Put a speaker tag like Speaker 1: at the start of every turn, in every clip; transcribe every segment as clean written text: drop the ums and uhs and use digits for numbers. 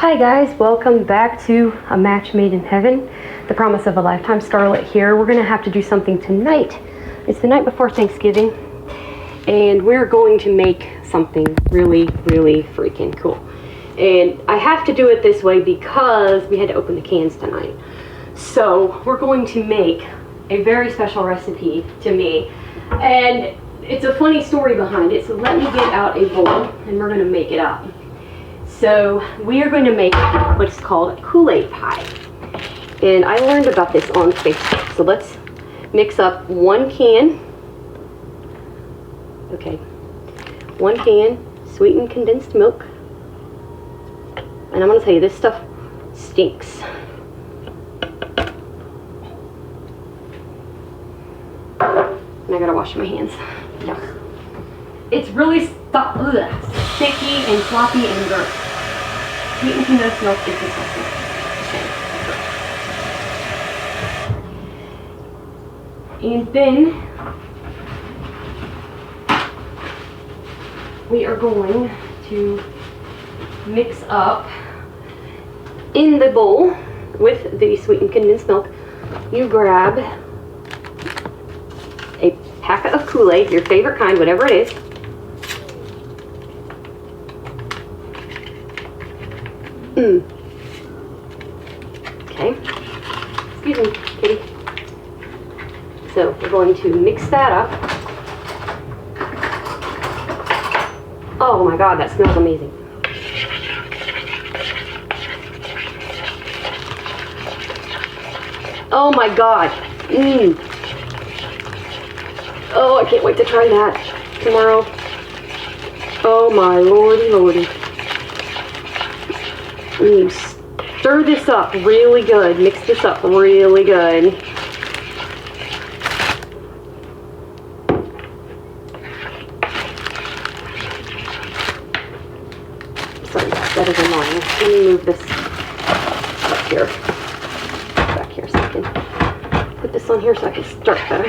Speaker 1: Hi guys, welcome back to A Match Made in Heaven. The Promise of a Lifetime. Starlet here. We're gonna have to do something tonight. It's the night before Thanksgiving, and we're going to make something really freaking cool. And I have to do it this way because we had to open the cans tonight. So we're going to make a very special recipe to me, and it's a funny story behind it. So let me get out a bowl and we're gonna make it up. So we are going to make what's called a Kool-Aid pie. And I learned about this on Facebook. So let's mix up 1 can, one can sweetened condensed milk. And I'm going to tell you, this stuff stinks. And I gotta wash my hands. Yuck. It's really sticky and sloppy and gross. Sweetened condensed milk is disgusting. And then we are going to mix up in the bowl with the sweetened condensed milk. You grab a packet of Kool-Aid, your favorite kind, whatever it is. Okay. Excuse me, kitty. So we're going to mix that up. Oh my God, that smells amazing. Oh my God. Oh, I can't wait to try that tomorrow. Oh my lordy. You stir this up really good. Mix this up really good. Sorry, that is annoying. Let me move this up here. Back here so I can put this on here so I can start better.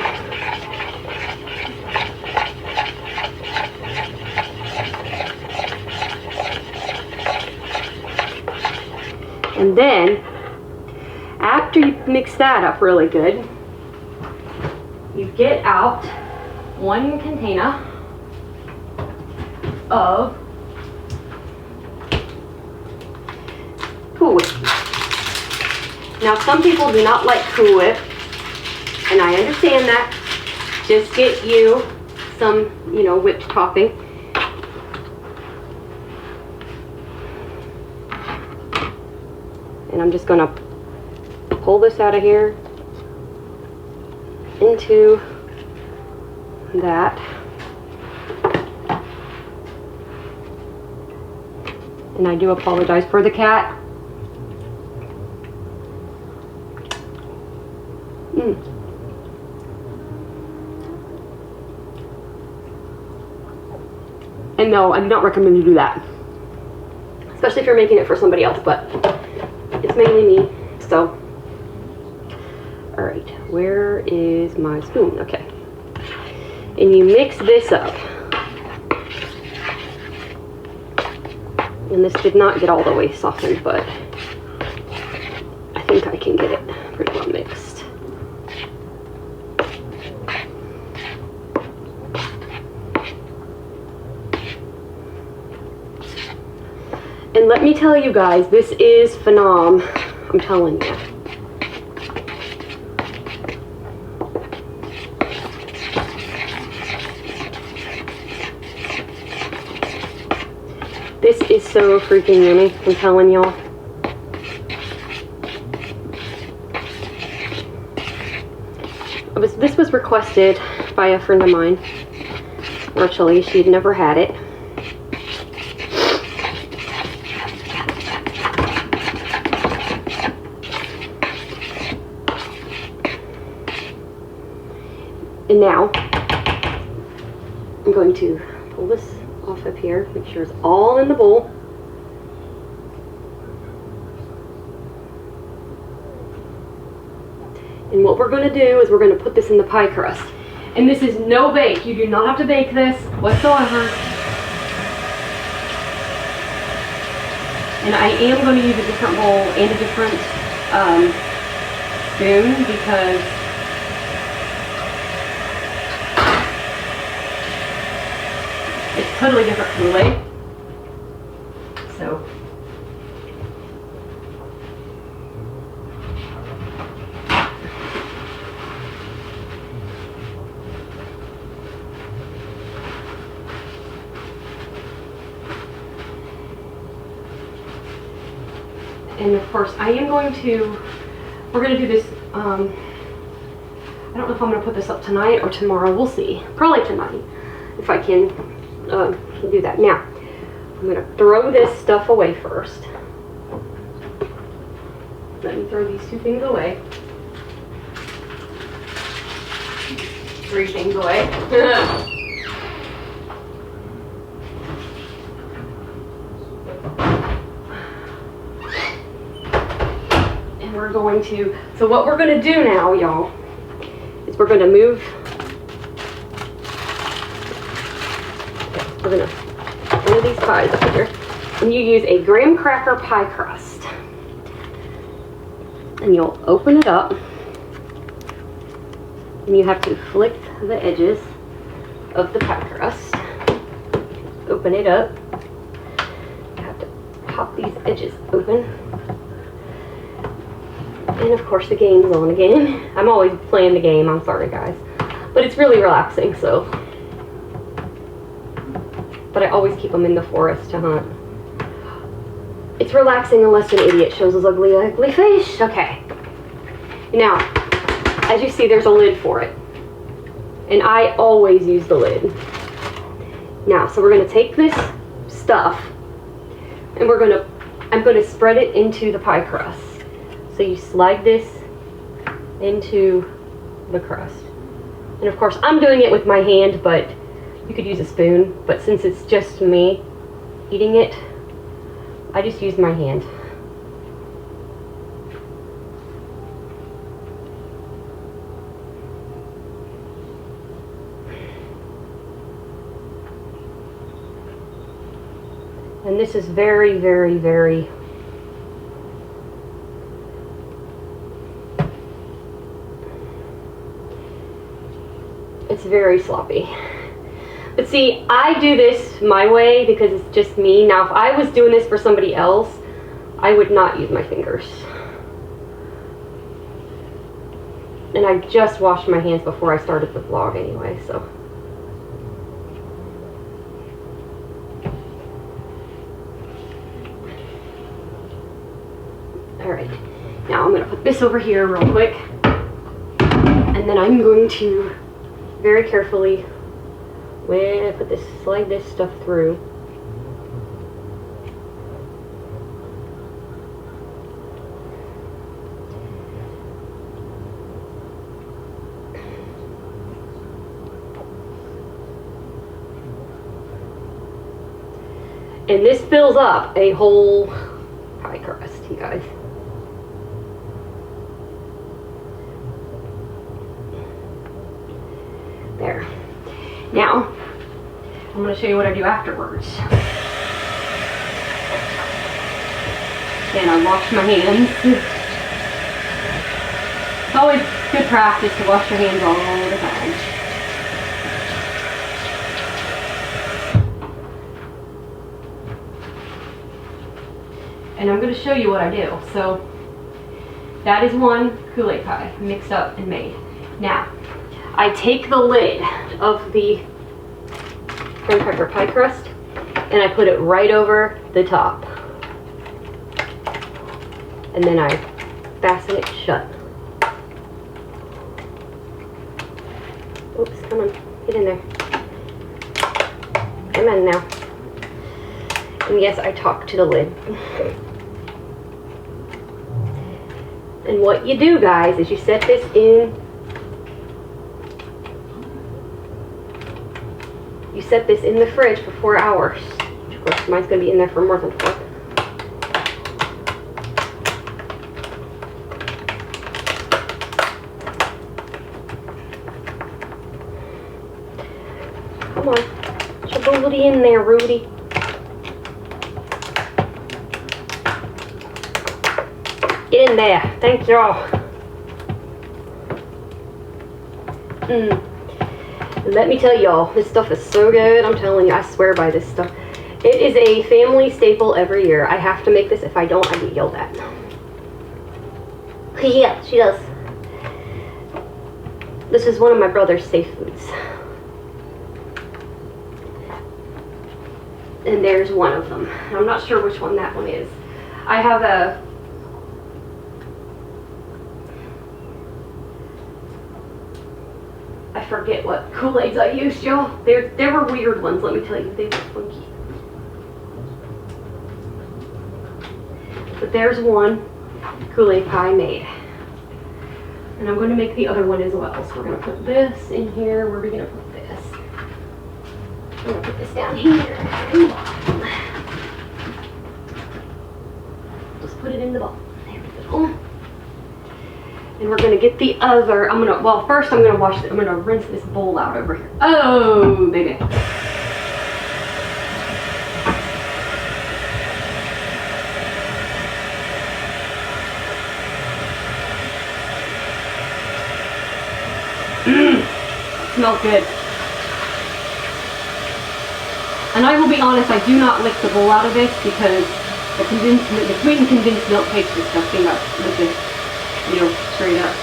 Speaker 1: And then, after you mix that up really good, you get out 1 container of Cool Whip. Now, some people do not like Cool Whip, and I understand that. Just get you some, whipped topping. And I'm just gonna pull this out of here into that. And I do apologize for the cat. And no, I do not recommend you do that. Especially if you're making it for somebody else, but it's mainly me, so. All right, where is my spoon? Okay. And you mix this up. And this did not get all the way softened, but I think I can get it pretty well mixed. And let me tell you guys, this is phenom. I'm telling you. This is so freaking yummy. I'm telling y'all. This was requested by a friend of mine. Actually, she'd never had it. And now, I'm going to pull this off up here, make sure it's all in the bowl. And what we're going to do is we're going to put this in the pie crust. And this is no bake. You do not have to bake this whatsoever. And I am going to use a different bowl and a different spoon because it's totally different Kool-Aid. So and of course I am going to, we're going to do this, I don't know if I'm going to put this up tonight or tomorrow, we'll see. Probably tonight, if I can do that. Now, I'm going to throw this stuff away first. Let me throw these two things away. 3 things away. And we're going to, so what we're going to do now, y'all, is we're going to move, we're going to, one of these pies up here, and you use a graham cracker pie crust. And you'll open it up, and you have to flick the edges of the pie crust. Open it up. You have to pop these edges open. And of course the game's on again. I'm always playing the game, I'm sorry guys. But it's really relaxing, so. But I always keep them in the forest to hunt. It's relaxing unless an idiot shows his ugly, ugly face. Okay. Now, as you see, there's a lid for it. And I always use the lid. Now, so we're going to take this stuff and I'm going to spread it into the pie crust. So you slide this into the crust. And of course, I'm doing it with my hand, but you could use a spoon. But since it's just me eating it, I just use my hand. And this is very, very, very it's very sloppy. But see, I do this my way because it's just me. Now, if I was doing this for somebody else, I would not use my fingers. And I just washed my hands before I started the vlog anyway, so. Alright, now I'm going to put this over here real quick. And then I'm going to very carefully, when I put this, slide this stuff through. And this fills up a whole pie crust, you guys. There. Now, I'm going to show you what I do afterwards. Then I wash my hands. It's always good practice to wash your hands all the time. And I'm going to show you what I do. So, that is one Kool-Aid pie mixed up and made. Now, I take the lid of the graham cracker pie crust and I put it right over the top. And then I fasten it shut. Oops, come on, get in there. Come on now. And yes, I talk to the lid. And what you do, guys, is you set this in. You set this in the fridge for 4 hours. Of course, mine's going to be in there for more than 4. Come on. Put your booty in there, Rudy. Get in there. Thank y'all. Let me tell y'all, this stuff is so good. I'm telling you, I swear by this stuff. It is a family staple every year. I have to make this. If I don't, I get yelled at. Yeah, she does. This is one of my brother's safe foods. And there's one of them. I'm not sure which one that one is. I have I forget what Kool-Aids I used, y'all. There were weird ones, let me tell you. They were funky. But there's one Kool-Aid pie made. And I'm going to make the other one as well. So we're going to put this in here. Where are we going to put this? I'm going to put this down here. Just put it in the bowl. There we go. And we're going to get the other. Well, first I'm going to wash it. I'm going to rinse this bowl out over here. Oh, baby. Smells good. And I will be honest, I do not lick the bowl out of this because the sweetened condensed milk tastes disgusting with this, straight up.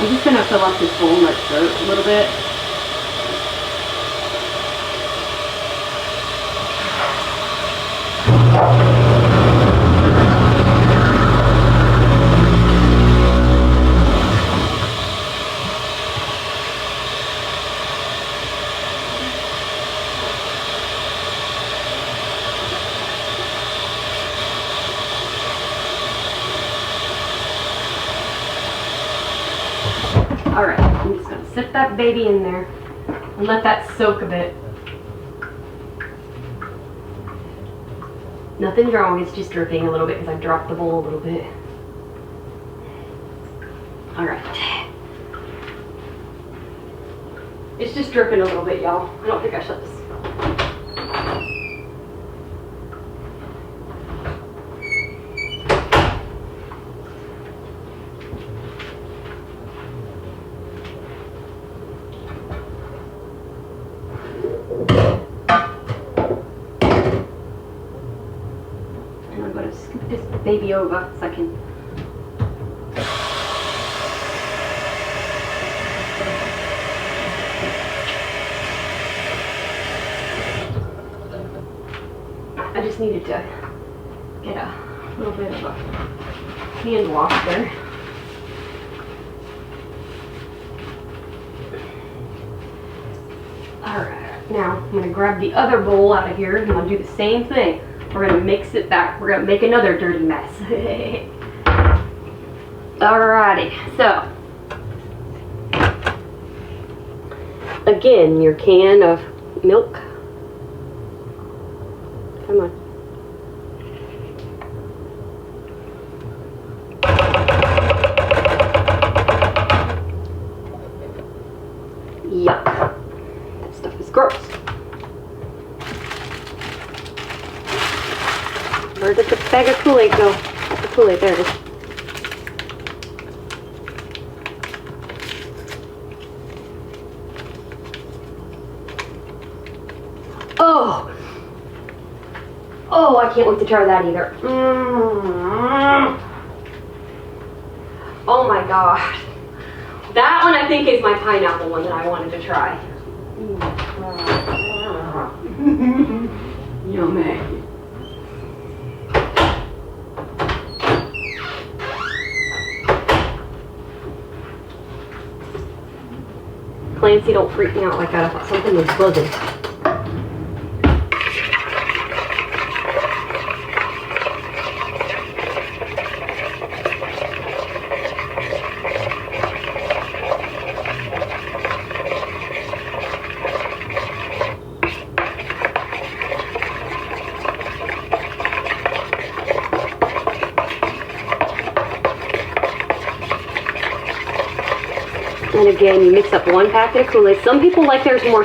Speaker 1: I'm just gonna fill up this bowl in my throat a little bit. Alright, I'm just going to sit that baby in there and let that soak a bit. Nothing's wrong, it's just dripping a little bit because I dropped the bowl a little bit. Alright. It's just dripping a little bit, y'all. I don't think I shut this. And I'm going to scoop this baby over so I can. I just needed to get a little bit of a hand wash there. Alright, now I'm going to grab the other bowl out of here and I'm going to do the same thing. We're going to mix it back. We're going to make another dirty mess. Alrighty, so again, your can of milk. Come on. Yuck. That stuff is gross. Where did the bag of Kool-Aid go? Got the Kool-Aid, there it is. Oh! Oh, I can't wait to try that either. Oh my gosh. That one I think is my pineapple one that I wanted to try. Yummy. Clancy, don't freak me out like that. I thought something was buzzing. And again, you mix up one packet of Kool-Aid. Some people like theirs more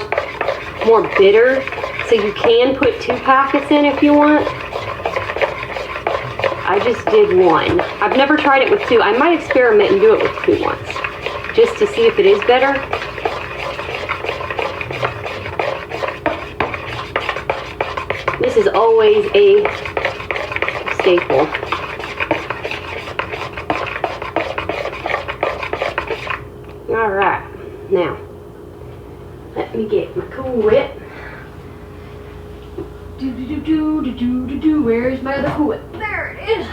Speaker 1: more bitter. So you can put 2 packets in if you want. I just did 1. I've never tried it with 2. I might experiment and do it with 2 once, just to see if it is better. This is always a staple. Alright, now, let me get my Cool Whip. Where's my other Cool Whip? There it is.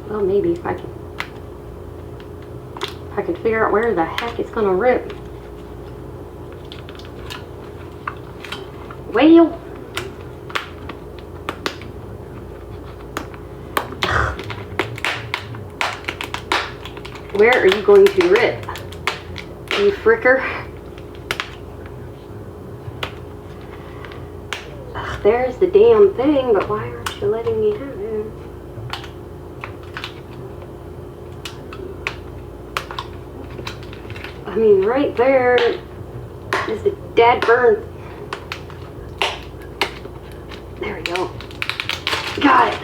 Speaker 1: Well, maybe if I can figure out where the heck it's gonna rip. Well, where are you going to rip, you fricker? Ugh, there's the damn thing, but why aren't you letting me have it? I mean, right there is the dead burn. There we go. Got it.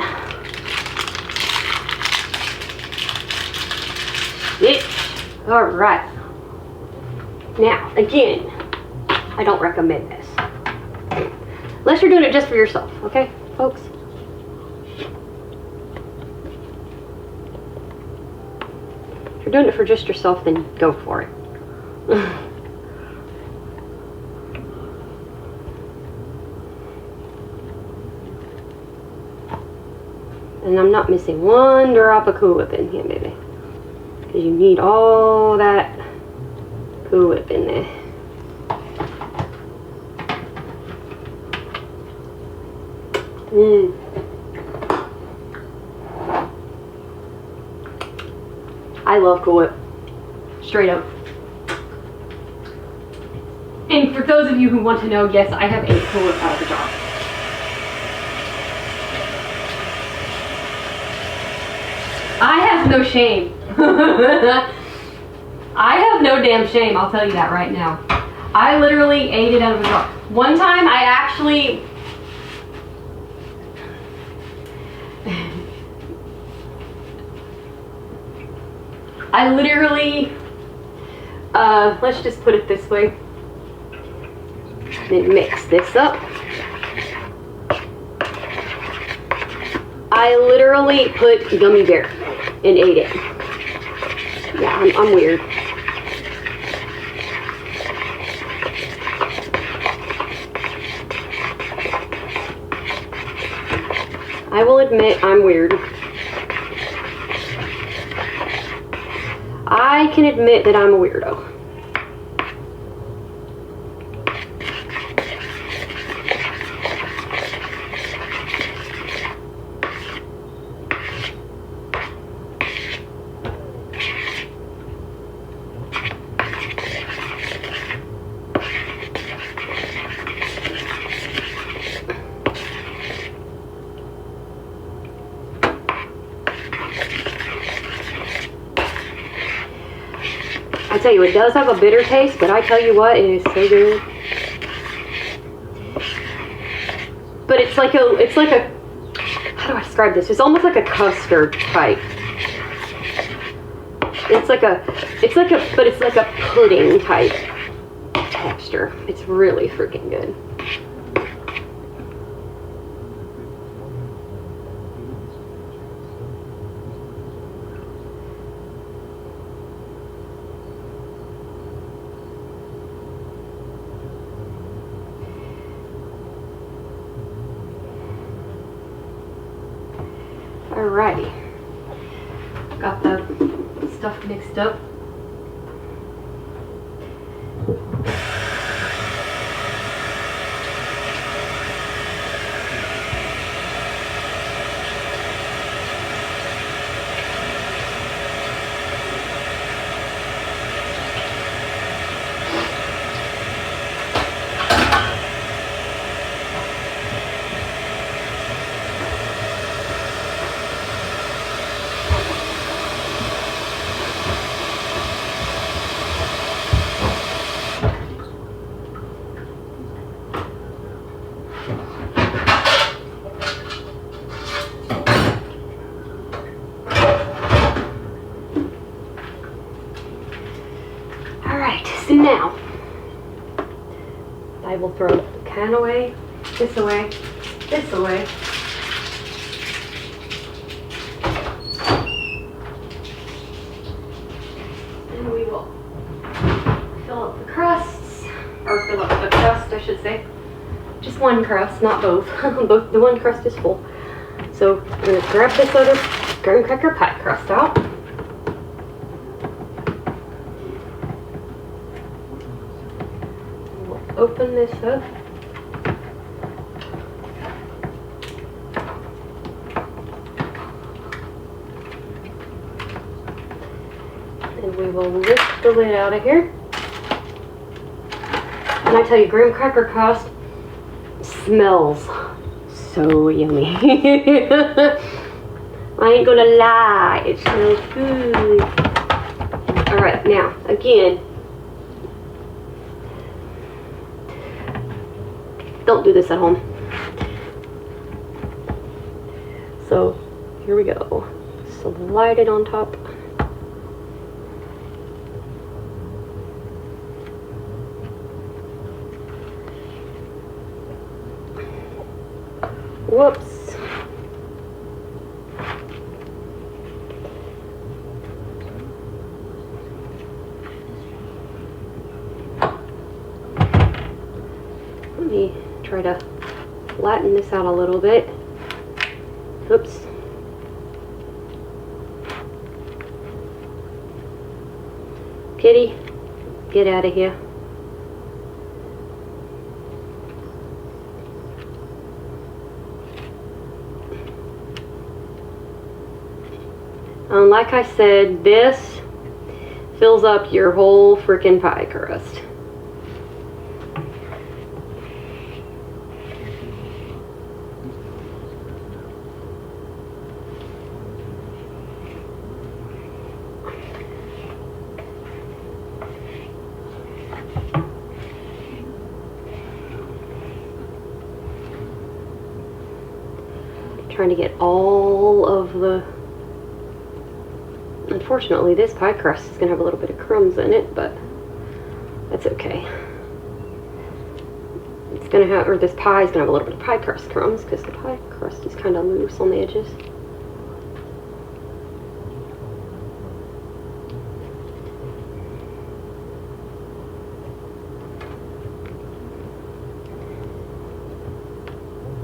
Speaker 1: Alright. Now, again, I don't recommend this. Unless you're doing it just for yourself, okay, folks? If you're doing it for just yourself, then go for it. And I'm not missing 1 drop of Cool Whip in here, baby. Because you need all that Cool Whip in there. I love Cool Whip. Straight up. And for those of you who want to know, yes, I have 8 Cool Whip out of the jar. I have no shame. I have no damn shame, I'll tell you that right now. I literally ate it out of a jar. One time I actually... I literally... let's just put it this way. Then mix this up. I literally put gummy bear and ate it. Yeah, I'm weird. I will admit I'm weird. I can admit that I'm a weirdo. I tell you, it does have a bitter taste, but I tell you what, it is so good. But it's like a, how do I describe this? It's almost like a custard type. But it's like a pudding type texture. It's really freaking good. Alrighty, got the stuff mixed up. I will throw the can away, this away, this away. And we will fill up the crusts, or fill up the crust, I should say. Just one crust, not both. The one crust is full. So I'm going to grab this other graham cracker pie crust out. We'll open this up. And we will lift the lid out of here. And I tell you, graham cracker crust smells so yummy. I ain't gonna lie, it smells good. Alright, now, again, don't do this at home. So, here we go. Slide it on top. Whoops. Let me try to flatten this out a little bit. Oops. Kitty, get out of here. Like I said, this fills up your whole freaking pie crust. Trying to get all of the... Unfortunately, this pie crust is going to have a little bit of crumbs in it, but that's okay. It's going to have, or this pie is going to have a little bit of pie crust crumbs because the pie crust is kind of loose on the edges.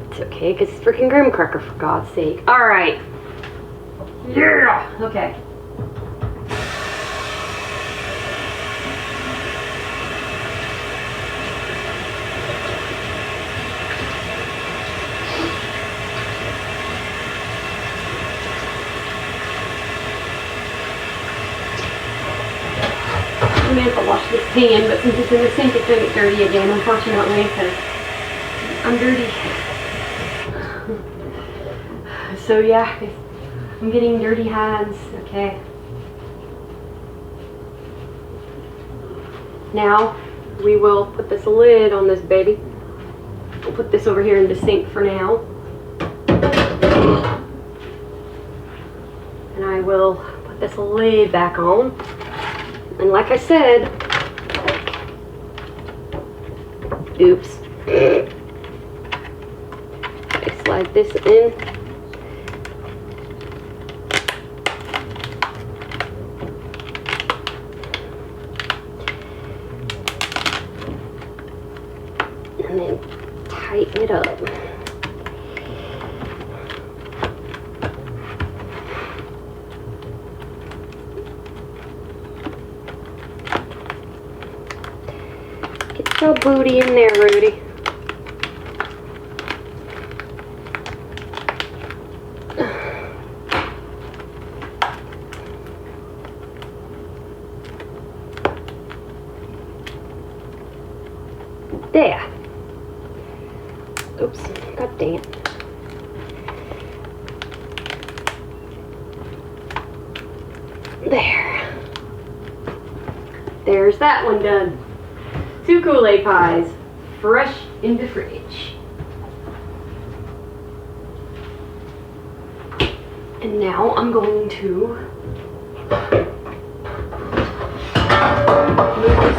Speaker 1: It's okay because it's freaking graham cracker, for God's sake. All right. Yeah. Okay. I meant to wash this pan, but since it's in the sink, it's going to get dirty again, unfortunately, because I'm dirty. So yeah, I'm getting dirty hands. Okay. Now we will put this lid on this baby. We'll put this over here in the sink for now. And I will put this lid back on. And like I said, oops, I slide this in. And then tighten it up. Your booty in there, Rudy. There. Oops, god dang it. There. There's that one done. 2 Kool-Aid pies, fresh in the fridge. And now I'm going to move this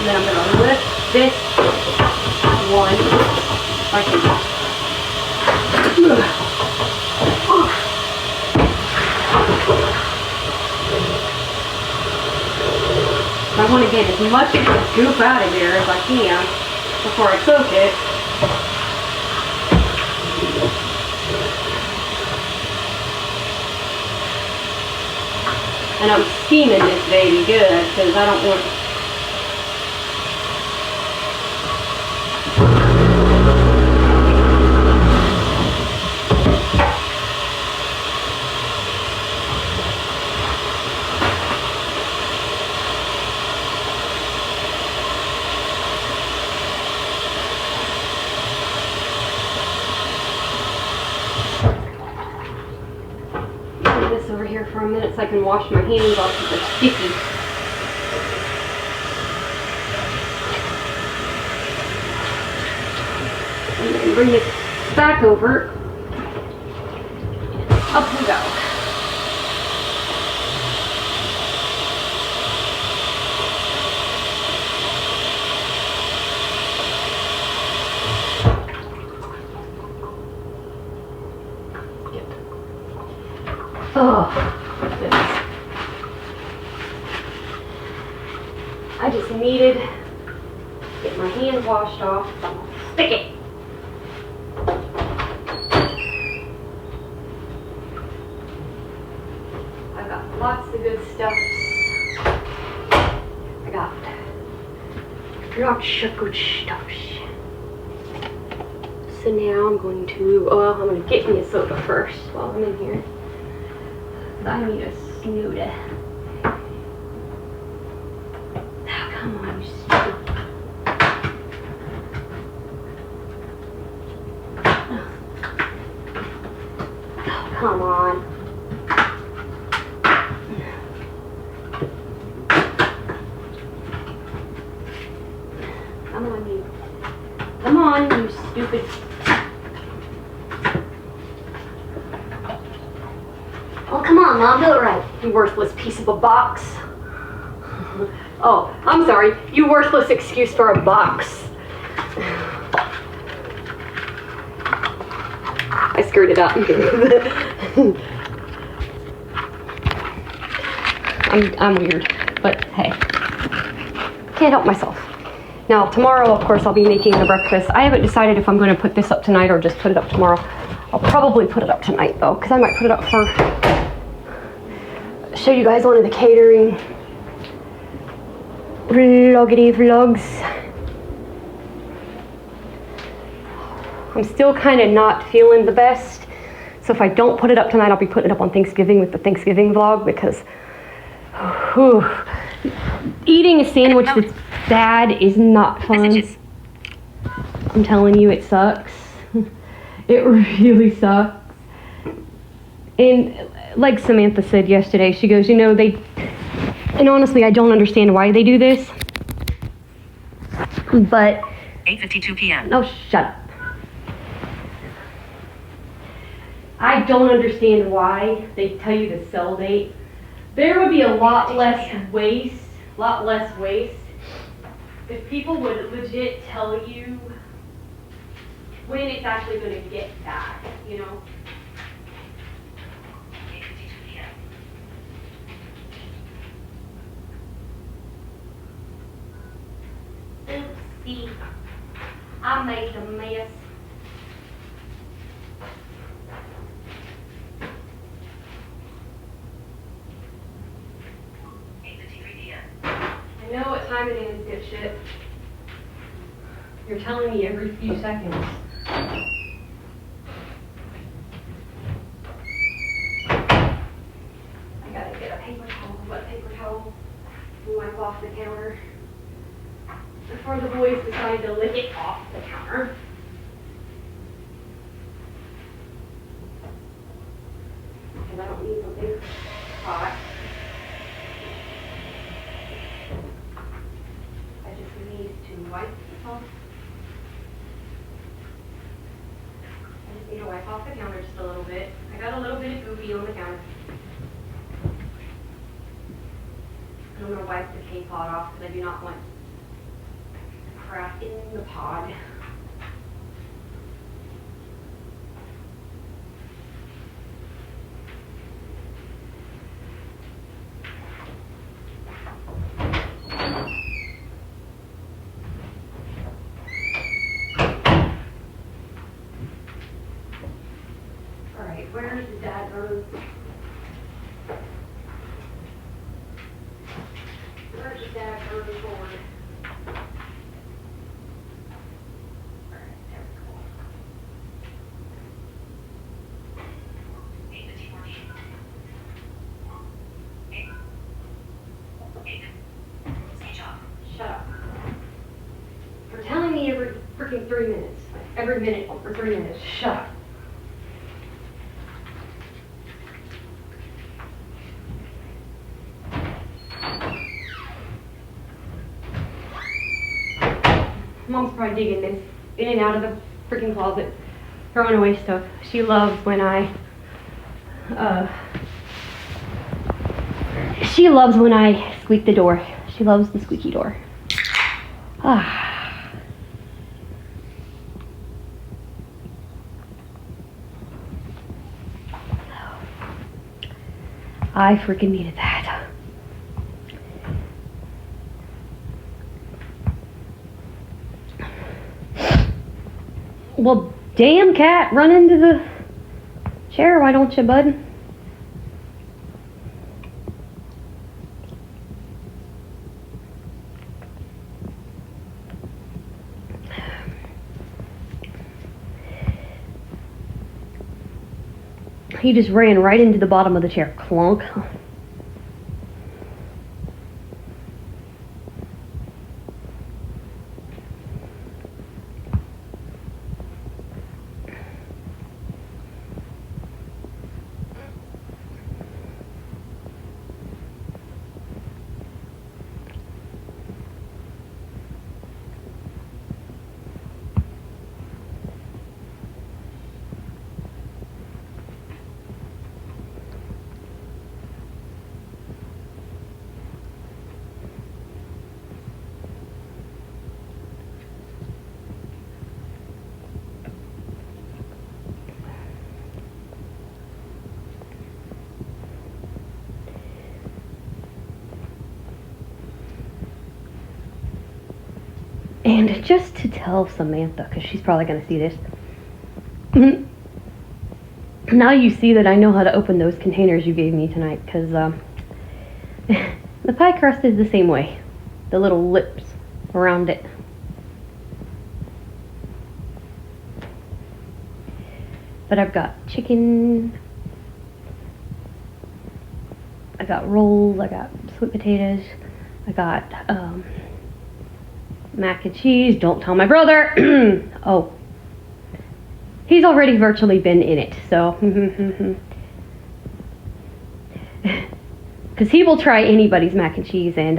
Speaker 1: And then I'm going to lift this one like this. I want to get as much of the goop out of there as I can before I soak it. And I'm steaming this baby good because I don't want this over here for a minute so I can wash my hands off because they're sticky. And then bring this back over. Up we go. Oh, goodness. I just needed to get my hand washed off. So I'm gonna stick it. I've got lots of good stuff. I got lots of good stuff. So now I'm going to, I'm going to get me a soda first while I'm in here. I need a snooter. Oh, come on, you stupid. Oh, come on. Come on, you. Come on, you stupid. Oh, come on, Mom, do it right. You worthless piece of a box. Oh, I'm sorry. You worthless excuse for a box. I screwed it up. I'm weird, but hey, can't help myself. Now, tomorrow, of course, I'll be making the breakfast. I haven't decided if I'm going to put this up tonight or just put it up tomorrow. I'll probably put it up tonight, though, because I might put it up for... show you guys one of the catering vloggity vlogs. I'm still kind of not feeling the best, so if I don't put it up tonight, I'll be putting it up on Thanksgiving with the Thanksgiving vlog because eating a sandwich that's bad is not fun. I'm telling you, it sucks. It really sucks. And like Samantha said yesterday, she goes, you know, and honestly, I don't understand why they do this, but
Speaker 2: 8:52 p.m.
Speaker 1: Oh, shut up. I don't understand why they tell you the sell date. There would be a lot less waste if people would legit tell you when it's actually going to get back, you know? Oopsie. I made a mess. I know what time it is, dipshit. You're telling me every few seconds. I gotta get a paper towel, wet paper towel, and wipe off the counter before the boys decide to lick it off the counter. because I don't need something hot. I just need to wipe off. I just need to wipe off the counter just a little bit. I got a little bit of goopy on the counter. I'm going to wipe the K-pot off because I do not want crap in the pod. Alright, where's the dad room? Where's the dad room board? Shut up. You're telling me every freaking 3 minutes. Like every minute for 3 minutes. Shut up. Mom's probably digging this in and out of the freaking closet, throwing away stuff. She loves when I squeak the door. She loves the squeaky door. Ah. I freaking needed that. Well, damn cat, run into the chair, why don't you, bud? He just ran right into the bottom of the chair. Clunk. And just to tell Samantha, because she's probably going to see this, now you see that I know how to open those containers you gave me tonight, because the pie crust is the same way. The little lips around it. But I've got chicken, I got rolls, I got sweet potatoes, I got mac and cheese. Don't tell my brother. Oh, he's already virtually been in it, so because he will try anybody's mac and cheese. And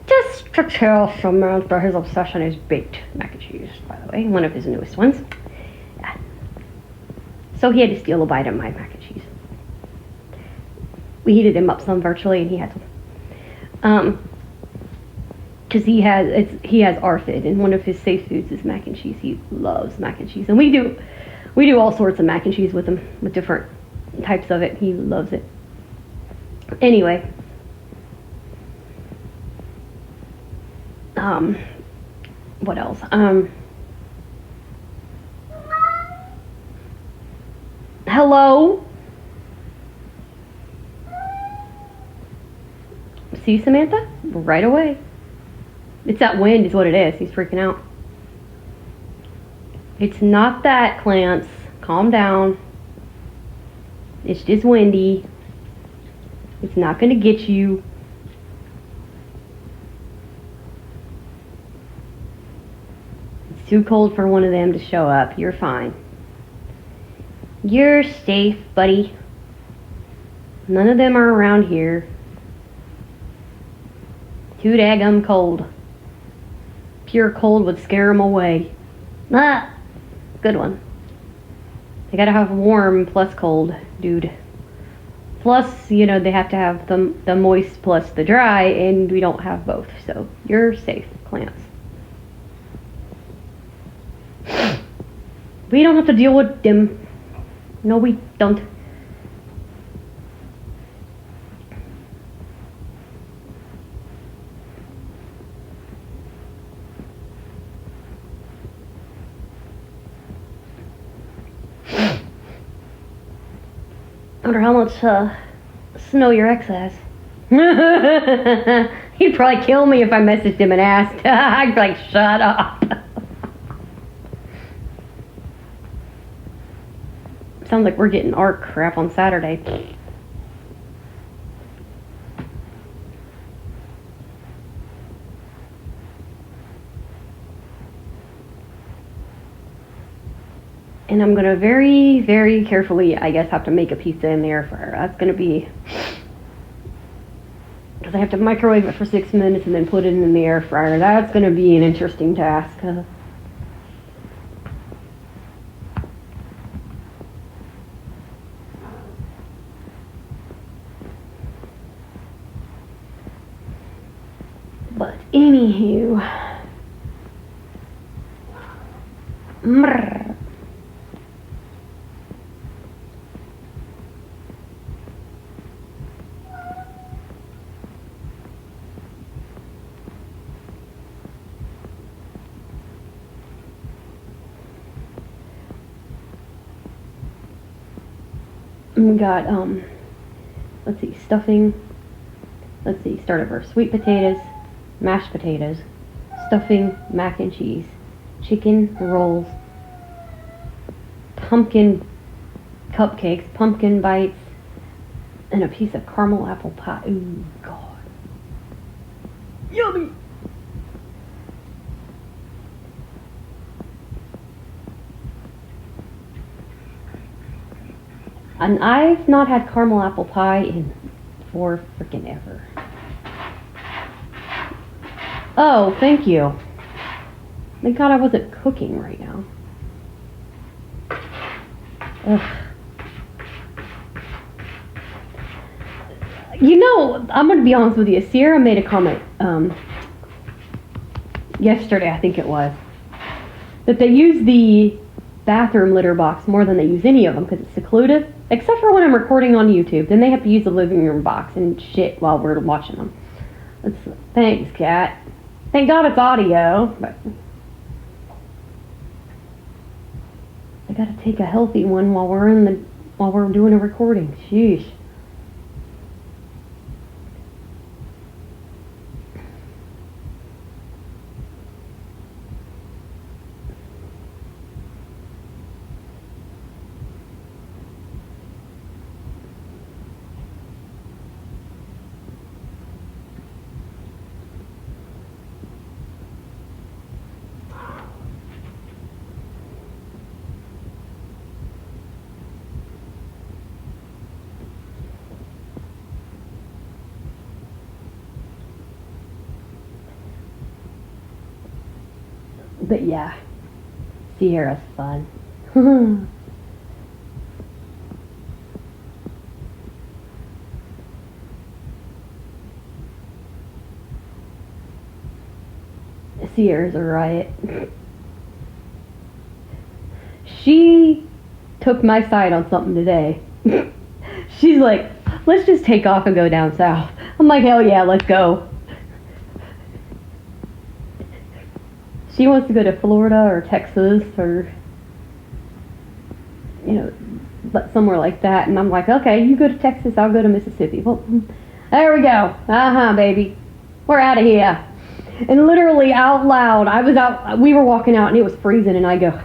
Speaker 1: just to tell Samantha, his obsession is baked mac and cheese, by the way, one of his newest ones. Yeah. So he had to steal a bite of my mac and cheese. We heated him up some virtually, and he had to because he has ARFID, and one of his safe foods is mac and cheese. He loves mac and cheese, and we do all sorts of mac and cheese with him, with different types of it. He loves it. Anyway, what else? Hello? See, Samantha? Right away. It's that wind is what it is. He's freaking out. It's not that, Clance. Calm down. It's just windy. It's not going to get you. It's too cold for one of them to show up. You're fine. You're safe, buddy. None of them are around here. Too daggum cold. Pure cold would scare them away. Ah! Good one. They gotta have warm plus cold, dude. Plus, you know, they have to have the moist plus the dry, and we don't have both. So, you're safe, plants. We don't have to deal with them. No, we don't. I wonder how much snow your ex has. He'd probably kill me if I messaged him and asked. I'd be like, shut up. Sounds like we're getting our crap on Saturday. And I'm gonna very, very carefully, I guess, have to make a pizza in the air fryer. That's gonna be, because I have to microwave it for 6 minutes and then put it in the air fryer. That's gonna be an interesting task. But anywho, we got, let's see, stuffing, let's see, start over, sweet potatoes, mashed potatoes, stuffing, mac and cheese, chicken rolls, pumpkin cupcakes, pumpkin bites, and a piece of caramel apple pie. Ooh, God. Yummy! And I've not had caramel apple pie in for freaking ever. Oh, thank you. Thank God I wasn't cooking right now. Ugh. You know, I'm going to be honest with you. Sierra made a comment yesterday, I think it was, that they use the bathroom litter box more than they use any of them because it's secluded, except for when I'm recording on YouTube. Then they have to use the living room box and shit while we're watching them. Thanks, Kat. Thank God it's audio, but I gotta take a healthy one while we're doing a recording. Sheesh. But yeah, Sierra's fun. Sierra's a riot. She took my side on something today. She's like, let's just take off and go down south. I'm like, hell yeah, let's go. She wants to go to Florida or Texas or, you know, somewhere like that. And I'm like, okay, you go to Texas, I'll go to Mississippi. Well, there we go. Baby. We're out of here. And literally out loud, we were walking out and it was freezing and I go,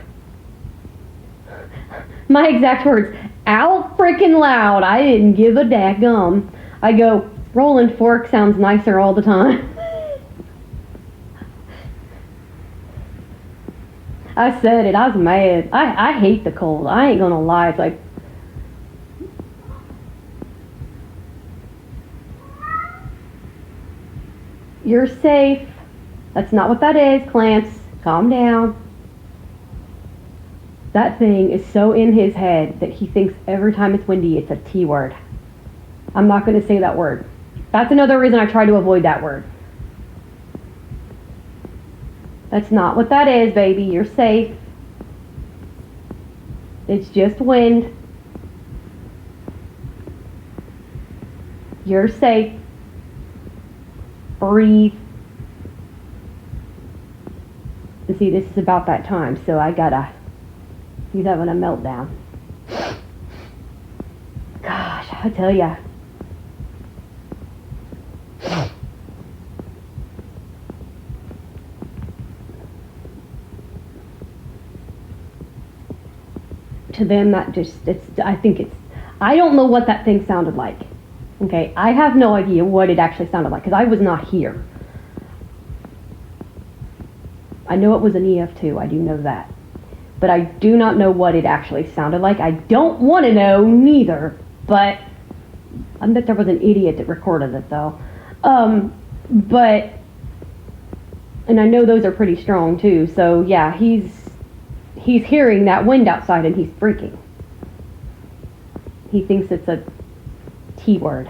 Speaker 1: my exact words, out freaking loud. I didn't give a daggum. I go, rolling fork sounds nicer all the time. I said it. I was mad. I hate the cold. I ain't gonna lie. It's like, You're safe. That's not what that is, Clance. Calm down. That thing is so in his head that he thinks every time it's windy, it's a T word. I'm not going to say that word. That's another reason I try to avoid that word. That's not what that is, baby. You're safe. It's just wind. You're safe. Breathe. And see, this is about that time, so I gotta. He's having a meltdown. Gosh, I tell ya. To them, that just, I think it's, I don't know what that thing sounded like. Okay, I have no idea what it actually sounded like because I was not here. I know it was an EF2, I do know that. But I do not know what it actually sounded like. I don't want to know neither, but I bet there was an idiot that recorded it though. But, and I know those are pretty strong too, so yeah, he's hearing that wind outside and he's freaking. He thinks it's a T word.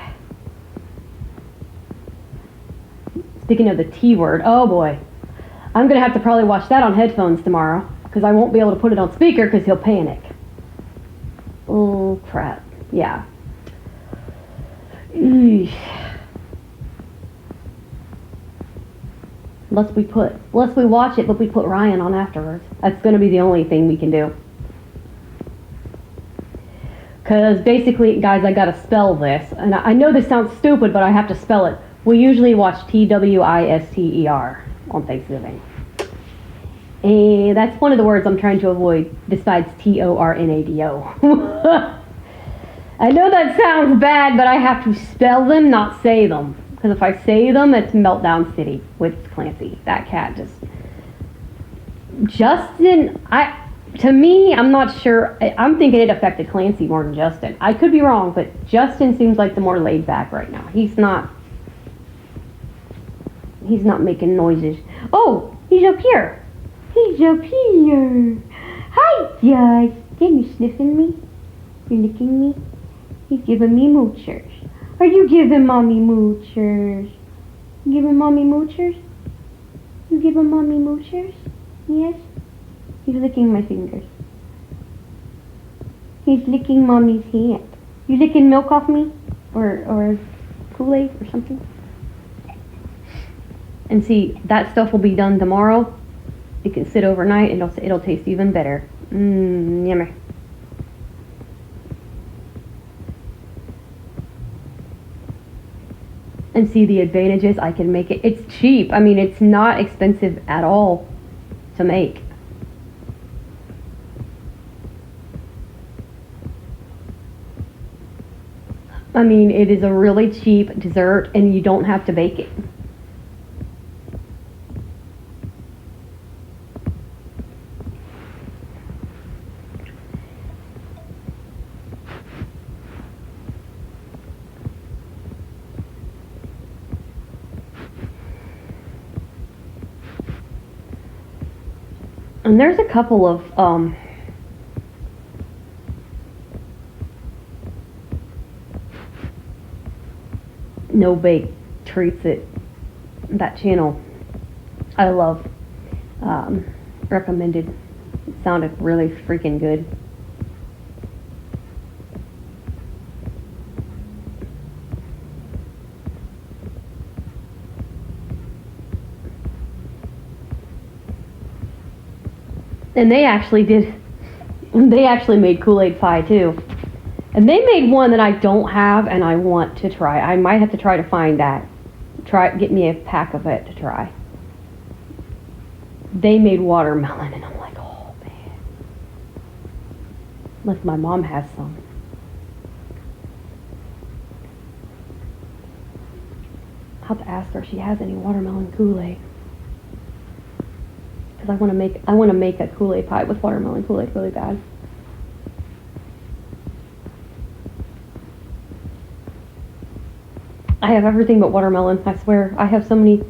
Speaker 1: Speaking of the T word, oh boy. I'm going to have to probably watch that on headphones tomorrow because I won't be able to put it on speaker because he'll panic. Oh crap. Yeah. Eesh. Unless we watch it, but we put Ryan on afterwards. That's going to be the only thing we can do. Because basically, guys, I got to spell this. And I know this sounds stupid, but I have to spell it. We usually watch TWISTER on Thanksgiving. And that's one of the words I'm trying to avoid, besides TORNADO. I know that sounds bad, but I have to spell them, not say them. Because if I say them, it's Meltdown City with Clancy. That cat just... Justin, to me, I'm not sure. I'm thinking it affected Clancy more than Justin. I could be wrong, but Justin seems like the more laid back right now. He's not making noises. Oh, he's up here. He's up here. Hi, Josh. Are you sniffing me? You're licking me? He's giving me moochers. Are you giving mommy moochers? You giving mommy moochers? You giving mommy moochers? Yes? He's licking my fingers. He's licking mommy's hand. You licking milk off me? Or Kool-Aid or something? And see, that stuff will be done tomorrow. It can sit overnight and it'll taste even better. Yummy. And see the advantages, I can make it. It's cheap. I mean, it's not expensive at all to make. I mean, it is a really cheap dessert and you don't have to bake it. And there's a couple of no bake treats that channel I love recommended. It sounded really freaking good. And they actually made Kool-Aid pie too. And they made one that I don't have and I want to try. I might have to try to find that. Get me a pack of it to try. They made watermelon and I'm like, oh man. Unless my mom has some. I'll have to ask her if she has any watermelon Kool-Aid. Because I want to make a Kool-Aid pie with watermelon Kool-Aid really bad. I have everything but watermelon, I swear. I have so many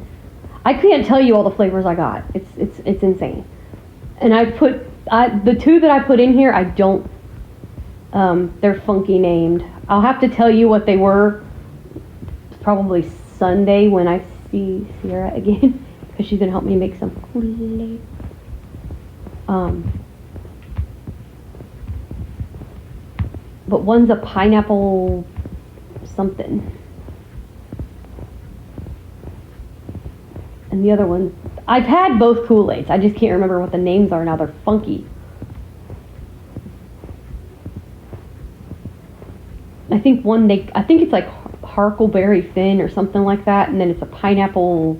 Speaker 1: I can't tell you all the flavors I got. It's insane. And the two that I put in here, I don't, they're funky named. I'll have to tell you what they were probably Sunday when I see Sierra again, because she's going to help me make some Kool-Aid. But one's a pineapple something. And the other one, I've had both Kool-Aids. I just can't remember what the names are now. They're funky. I think it's like Harkleberry Fin or something like that, and then it's a pineapple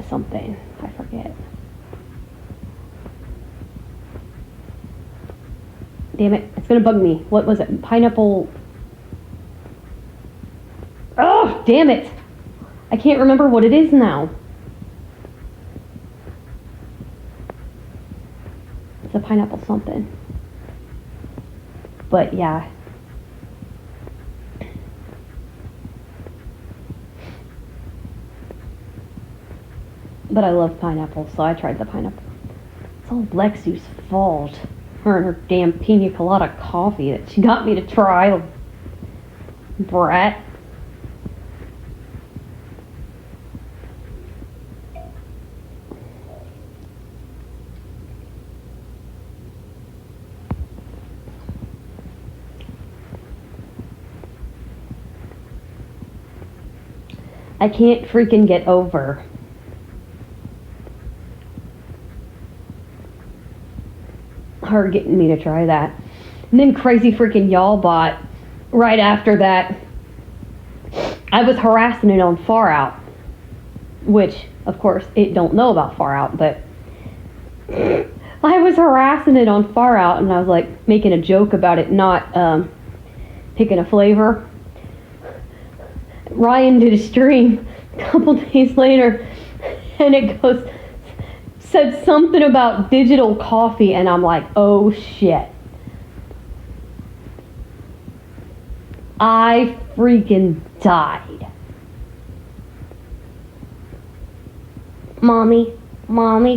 Speaker 1: something. I forget. Damn it, it's gonna bug me. What was it? Pineapple. Oh, damn it! I can't remember what it is now. It's a pineapple something. But yeah. But I love pineapple, so I tried the pineapple. It's all Lexi's fault. Her and her damn pina colada coffee that she got me to try. Brat. I can't freaking get over her getting me to try that. And then crazy freaking y'all bot right after that. I was harassing it on Far Out, which of course it don't know about Far Out, but I was harassing it on Far Out, and I was like making a joke about it not picking a flavor. Ryan did a stream a couple days later, and it said something about digital coffee, and I'm like, oh shit. I freaking died. Mommy,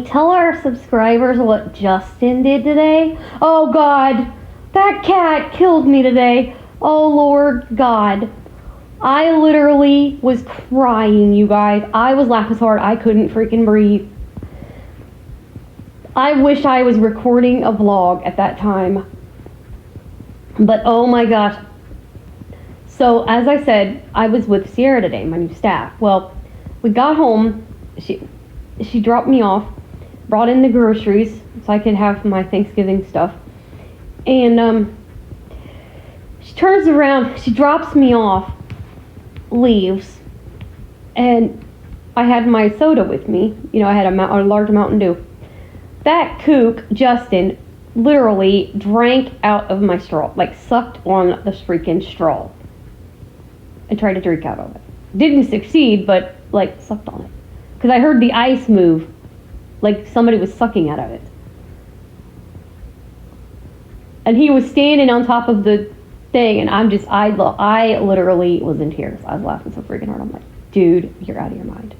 Speaker 1: tell our subscribers what Justin did today. Oh God, that cat killed me today. Oh Lord God. I literally was crying, you guys. I was laughing so hard I couldn't freaking breathe. I wish I was recording a vlog at that time. But oh my gosh. So as I said, I was with Sierra today, my new staff. Well, we got home. She dropped me off, brought in the groceries so I could have my Thanksgiving stuff. And she turns around, she drops me off, leaves, and I had my soda with me. You know, I had a large Mountain Dew. That kook, Justin, literally drank out of my straw, like sucked on the freaking straw and tried to drink out of it. Didn't succeed, but like sucked on it. Because I heard the ice move, like somebody was sucking out of it. And he was standing on top of the thing, and I literally was in tears. I was laughing so freaking hard. I'm like, dude, you're out of your mind.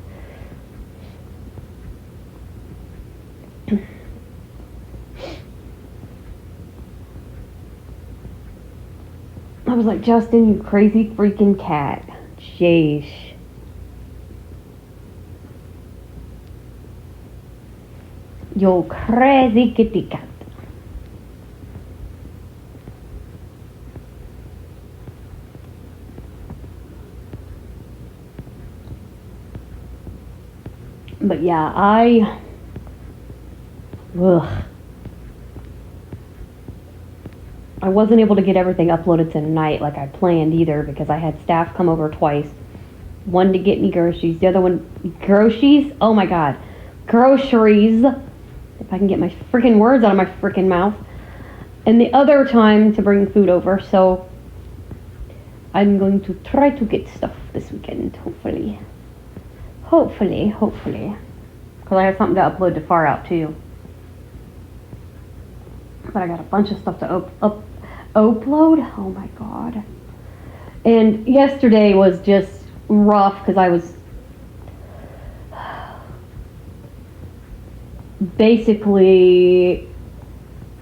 Speaker 1: I was like, Justin, you crazy freaking cat. Jeez. You crazy kitty cat. But yeah, I wasn't able to get everything uploaded tonight like I planned either, because I had staff come over twice. One to get me groceries, the other one, groceries? Oh my God. Groceries. If I can get my freaking words out of my freaking mouth. And the other time to bring food over, so I'm going to try to get stuff this weekend, hopefully. Hopefully. Because I have something to upload to Far Out too. But I got a bunch of stuff to upload. Oh my God. And yesterday was just rough because I was basically,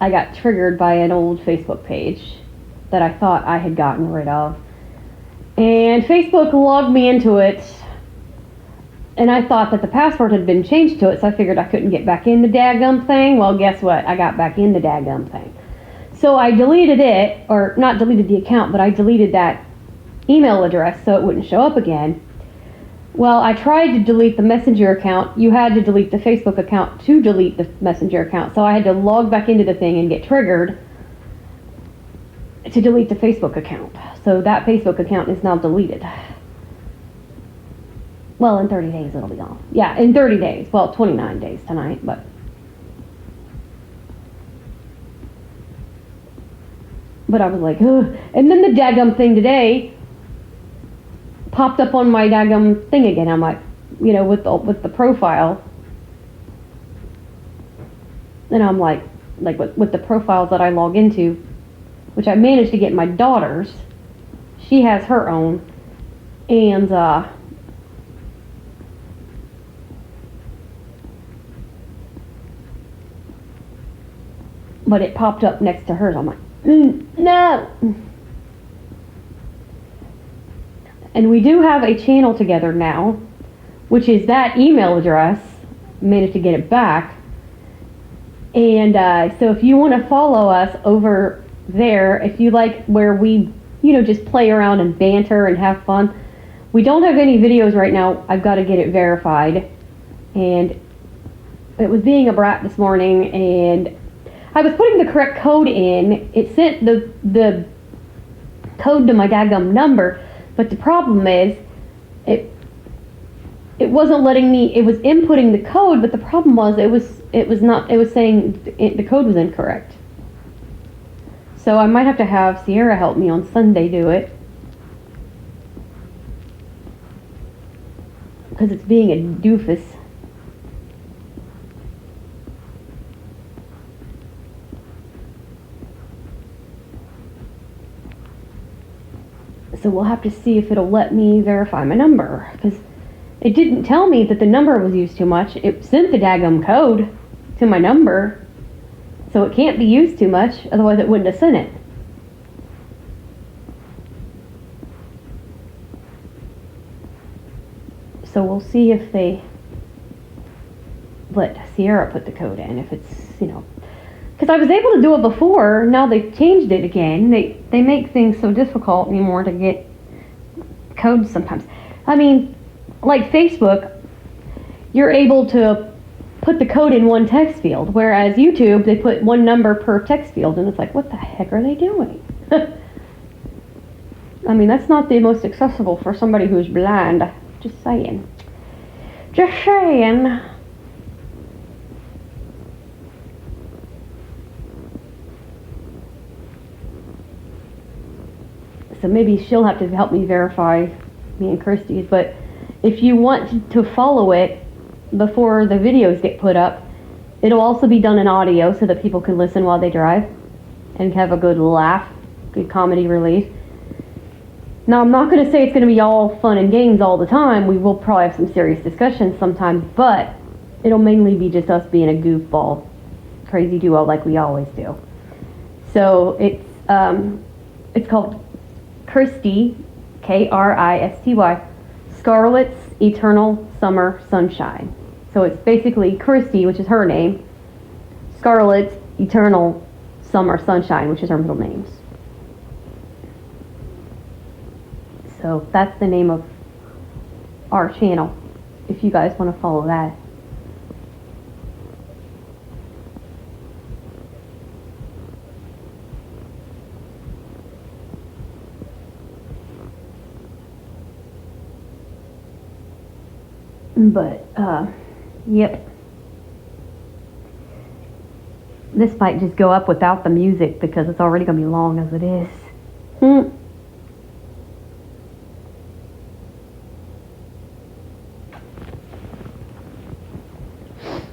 Speaker 1: I got triggered by an old Facebook page that I thought I had gotten rid of. And Facebook logged me into it, and I thought that the password had been changed to it, so I figured I couldn't get back in the daggum thing. Well, guess what? I got back in the daggum thing. So I deleted it, or not deleted the account, but I deleted that email address so it wouldn't show up again. Well, I tried to delete the Messenger account. You had to delete the Facebook account to delete the Messenger account. So I had to log back into the thing and get triggered to delete the Facebook account. So that Facebook account is now deleted. Well, in 30 days it'll be gone. Yeah, in 30 days. Well, 29 days tonight, but... But I was like, ugh. And then the daggum thing today popped up on my daggum thing again. I'm like, you know, with the profile. And I'm like with the profiles that I log into, which I managed to get my daughter's. She has her own. And, but it popped up next to hers. I'm like, no. And we do have a channel together now, which is that email address. Managed to get it back. And so if you want to follow us over there, if you like where we, you know, just play around and banter and have fun. We don't have any videos right now. I've got to get it verified. And it was being a brat this morning, and I was putting the correct code in. It sent the code to my daggum number. But the problem is, it wasn't letting me. It was inputting the code, but the problem was it was saying the code was incorrect. So I might have to have Sierra help me on Sunday do it, because it's being a doofus. So we'll have to see if it'll let me verify my number, because it didn't tell me that the number was used too much. It sent the daggum code to my number, so it can't be used too much, otherwise it wouldn't have sent it. So we'll see if they let Sierra put the code in, if it's, you know, because I was able to do it before. Now they've changed it again. They make things so difficult anymore to get codes sometimes. I mean, like Facebook, you're able to put the code in one text field, whereas YouTube, they put one number per text field, and it's like, what the heck are they doing? I mean, that's not the most accessible for somebody who's blind. Just saying. Just saying. So maybe she'll have to help me verify me and Christy's. But if you want to follow it before the videos get put up, it'll also be done in audio so that people can listen while they drive and have a good laugh, good comedy relief. Now, I'm not going to say it's going to be all fun and games all the time. We will probably have some serious discussions sometimes, but it'll mainly be just us being a goofball, crazy duo like we always do. So it's called Christy, Kristy, Scarlet's Eternal Summer Sunshine. So it's basically Christy, which is her name, Scarlet's Eternal Summer Sunshine, which is her middle name. So that's the name of our channel, if you guys want to follow that. But, yep. This might just go up without the music because it's already going to be long as it is.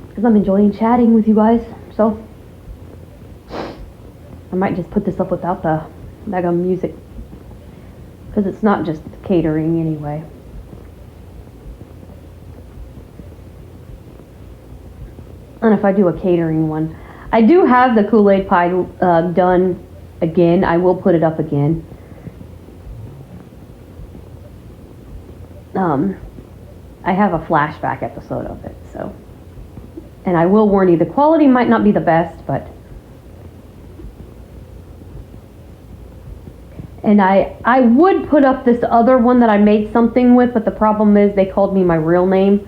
Speaker 1: Because I'm enjoying chatting with you guys, so I might just put this up without the music. Because because it's not just catering anyway. And if I do a catering one, I do have the Kool-Aid pie done again. I will put it up again. I have a flashback episode of it, so. And I will warn you, the quality might not be the best, but. And I would put up this other one that I made something with, but the problem is they called me my real name,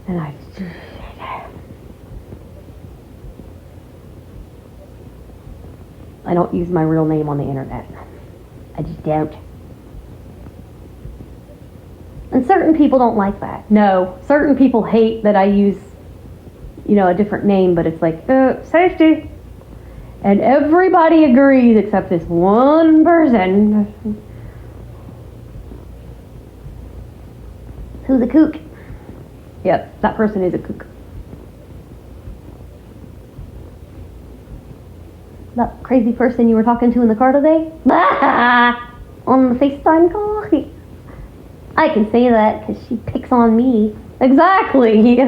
Speaker 1: and I don't use my real name on the internet. I just don't. And certain people don't like that. No, certain people hate that I use, a different name, but it's like, safety. And everybody agrees except this one person. Who's a kook? Yep, that person is a kook. That crazy person you were talking to in the car today? On the FaceTime call? I can say that because she picks on me. Exactly.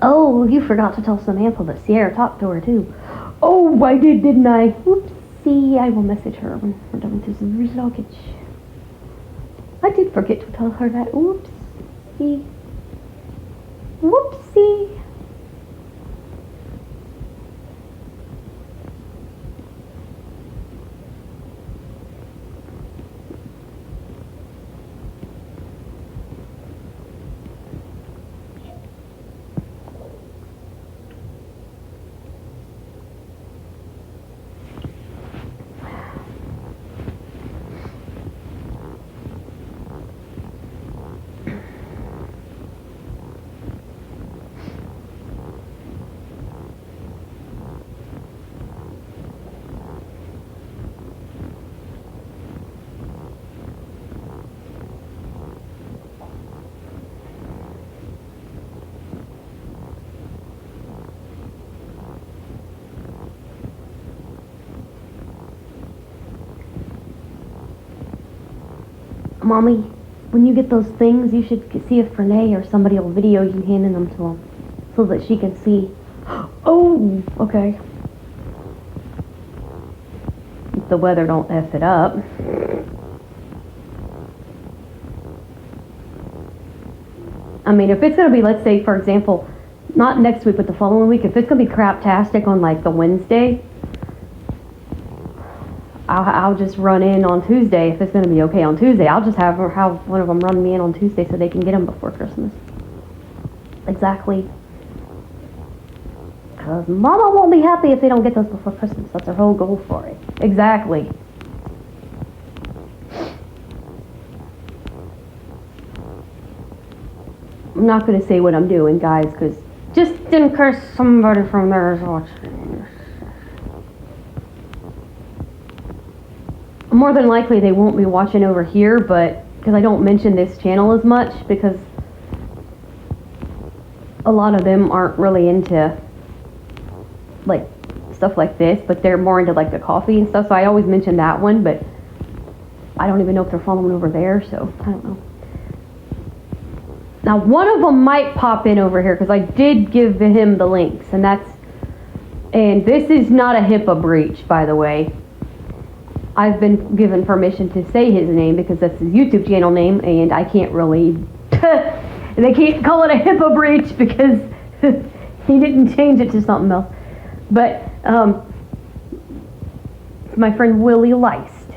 Speaker 1: Oh, you forgot to tell Samantha that Sierra talked to her too. Oh, I did, didn't I? Whoopsie, I will message her when we're done with this vloggage. I did forget to tell her that. Whoopsie. Whoopsie. Mommy, when you get those things, you should see if Renee or somebody will video you handing them to them so that she can see. Oh, okay. If the weather don't F it up. I mean, if it's going to be, let's say, for example, not next week, but the following week, if it's going to be craptastic on, like, the Wednesday, I'll just run in on Tuesday. If it's going to be okay on Tuesday, I'll just have one of them run me in on Tuesday so they can get them before Christmas. Exactly. Because Mama won't be happy if they don't get those before Christmas. That's her whole goal for it. Exactly. I'm not going to say what I'm doing, guys, because just in case somebody from there is watching. More than likely they won't be watching over here, but because I don't mention this channel as much, because a lot of them aren't really into like stuff like this, but they're more into like the coffee and stuff, so I always mention that one, but I don't even know if they're following over there, so I don't know. Now one of them might pop in over here because I did give him the links, and this is not a HIPAA breach, by the way. I've been given permission to say his name because that's his YouTube channel name, and I can't really, they can't call it a HIPAA breach because he didn't change it to something else. But my friend Willie Leist,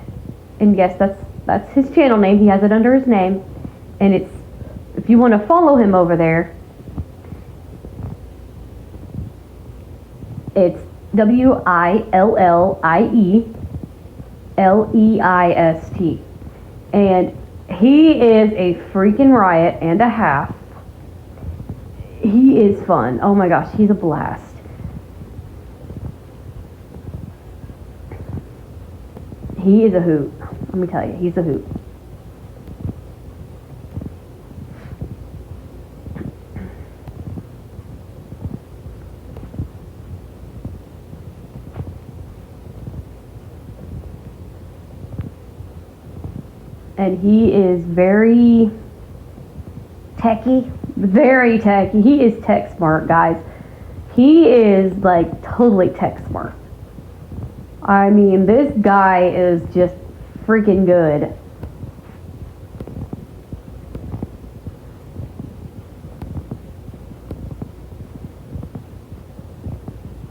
Speaker 1: and yes, that's his channel name. He has it under his name, and it's, if you want to follow him over there, it's WILLIELEIST, and he is a freaking riot and a half. He is fun. Oh my gosh, he's a blast. he is a hoot. Let me tell you, he's a hoot. And he is very techie, very techie. He is tech smart, guys. He is like totally tech smart. I mean, this guy is just freaking good.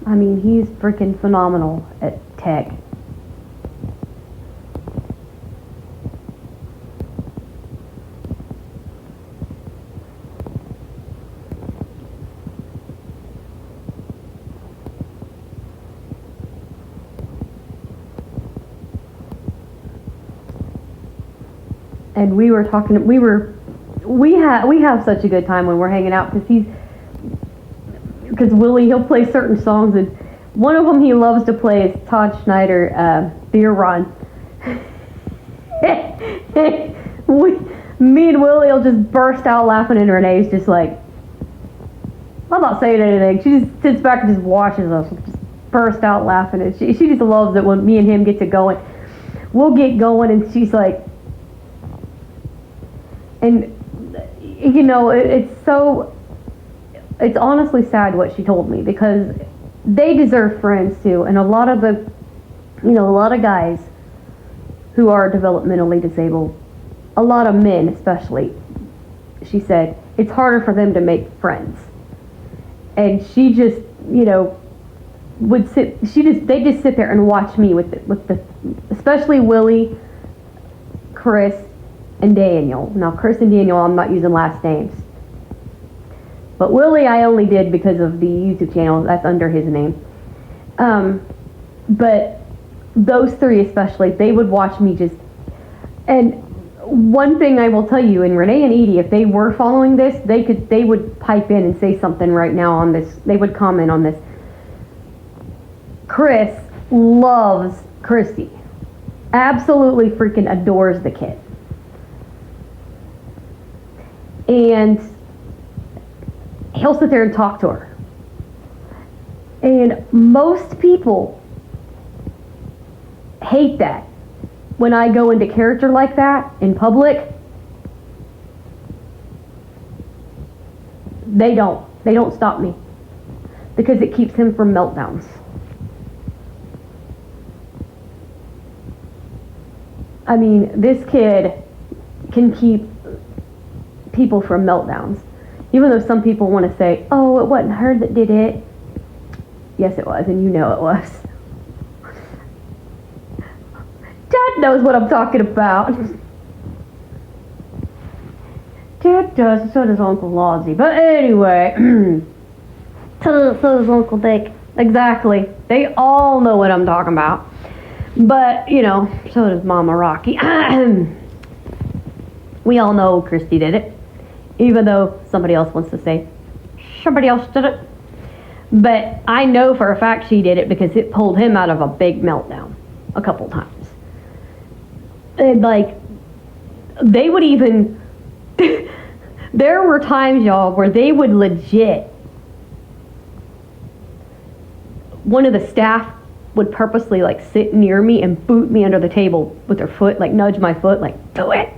Speaker 1: I mean, he's freaking phenomenal at tech. And we were talking, we have such a good time when we're hanging out, because Willie, he'll play certain songs, and one of them he loves to play is Todd Schneider, Beer Run. Me and Willie will just burst out laughing, and Renee's just like, I'm not saying anything. She just sits back and just watches us, just burst out laughing, and she just loves it when me and him get to going. We'll get going, and she's like, and you know, it's honestly sad what she told me, because they deserve friends too, and a lot of guys who are developmentally disabled, a lot of men especially, she said, it's harder for them to make friends. And she just, you know, they just sit there and watch me with the especially Willie, Chris, and Daniel. Now, Chris and Daniel, I'm not using last names. But Willie, I only did because of the YouTube channel. That's under his name. But those three especially, they would watch me just... And one thing I will tell you, and Renee and Edie, if they were following this, they would pipe in and say something right now on this. They would comment on this. Chris loves Christy. Absolutely freaking adores the kid. And he'll sit there and talk to her. And most people hate that. When I go into character like that in public, they don't stop me, because it keeps him from meltdowns. I mean, this kid can keep people from meltdowns. Even though some people want to say, oh, it wasn't her that did it. Yes, it was, and you know it was. Dad knows what I'm talking about. Dad does, so does Uncle Lozzie. But anyway, so does Uncle Dick. Exactly. They all know what I'm talking about. But, you know, so does Mama Rocky. We all know Christy did it. Even though somebody else wants to say, somebody else did it. But I know for a fact she did it, because it pulled him out of a big meltdown a couple times. And like, they would even, there were times, y'all, where they would legit, one of the staff would purposely like sit near me and boot me under the table with their foot, like nudge my foot, like, do it.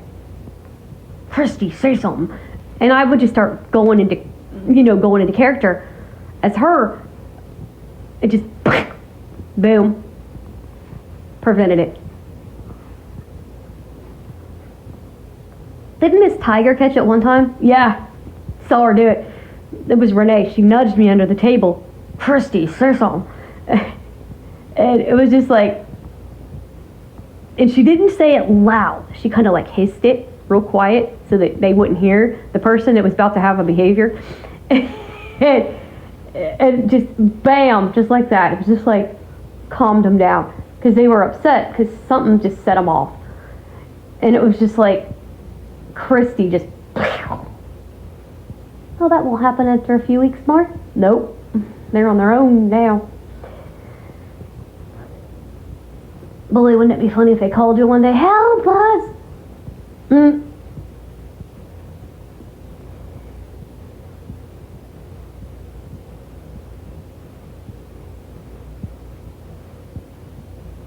Speaker 1: Christy, say something. And I would just start going into character as her. It just, boom, prevented it. Didn't Miss Tiger catch it one time? Yeah, saw her do it. It was Renee. She nudged me under the table. Christy, say something. And it was just like, and she didn't say it loud. She kind of like hissed it real quiet so that they wouldn't hear the person that was about to have a behavior. And just bam, just like that. It was just like calmed them down, because they were upset because something just set them off. And it was just like, Christy just, oh, that won't happen after a few weeks more. Nope, they're on their own now. Boy, wouldn't it be funny if they called you one day, help us!